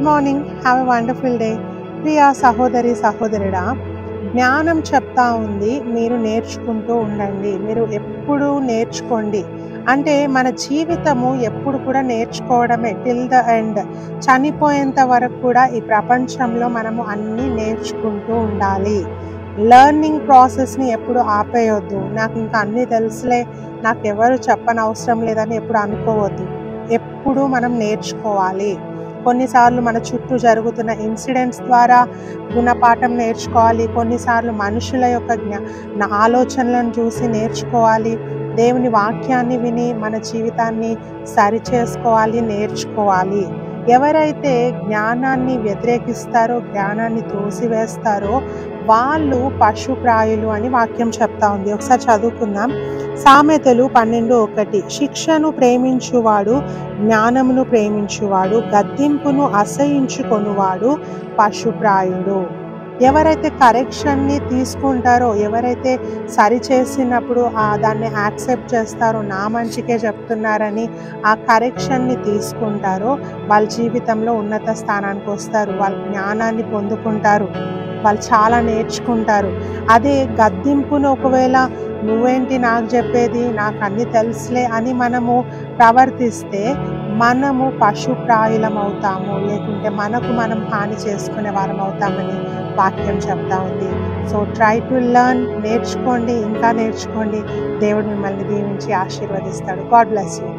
Good morning, have a wonderful day. Priya సహోదరి సహోదరుడా, జ్ఞానం చెప్తా ఉంది మీరు నేర్చుకుంటూ ఉండండి, మీరు ఎప్పుడు నేర్చుకోండి. అంటే మన జీవితము ఎప్పుడు కూడా నేర్చుకోవడమే, టిల్ ద ఎండ్. చనిపోయేంత వరకు కూడా ఈ ప్రపంచంలో మనము అన్నీ నేర్చుకుంటూ ఉండాలి. లెర్నింగ్ ప్రాసెస్ని ఎప్పుడు ఆపేయొద్దు. నాకు ఇంకా అన్నీ తెలుసులే, నాకు ఎవరు చెప్పనవసరం లేదని ఎప్పుడు అనుకోవద్దు. ఎప్పుడు మనం నేర్చుకోవాలి. కొన్నిసార్లు మన చుట్టూ జరుగుతున్న ఇన్సిడెంట్స్ ద్వారా గుణపాఠం నేర్చుకోవాలి. కొన్నిసార్లు మనుషుల యొక్క ఆలోచనలను చూసి నేర్చుకోవాలి. దేవుని వాక్యాన్ని విని మన జీవితాన్ని సరిచేసుకోవాలి, నేర్చుకోవాలి. ఎవరైతే జ్ఞానాన్ని వ్యతిరేకిస్తారో, జ్ఞానాన్ని తోసివేస్తారో వాళ్ళు పశుప్రాయులు అని వాక్యం చెప్తా ఉంది. ఒకసారి చదువుకుందాం. సామెతలు 12:1. శిక్షను ప్రేమించువాడు జ్ఞానమును ప్రేమించువాడు, గద్దింపును అసహించుకొనువాడు పశుప్రాయుడు. ఎవరైతే కరెక్షన్ని తీసుకుంటారో, ఎవరైతే సరిచేసినప్పుడు దాన్ని యాక్సెప్ట్ చేస్తారో, నా మంచికే చెప్తున్నారని ఆ కరెక్షన్ని తీసుకుంటారో వాళ్ళ జీవితంలో ఉన్నత స్థానానికి వస్తారు. వాళ్ళ జ్ఞానాన్ని పొందుకుంటారు, వాళ్ళు చాలా నేర్చుకుంటారు. అదే గద్దింపును ఒకవేళ నువ్వేంటి నాకు చెప్పేది, నాకు అన్నీ తెలుసులే అని మనము ప్రవర్తిస్తే మనము పశుప్రాయులం అవుతాము, లేకుంటే మనకు మనం హాని చేసుకునే వారం అవుతామని వాక్యం చెప్తా ఉంది. సో ట్రై టు లెర్న్, నేర్చుకోండి, ఇంకా నేర్చుకోండి. దేవుడు మిమ్మల్ని దీవించి ఆశీర్వదిస్తాడు. God bless you.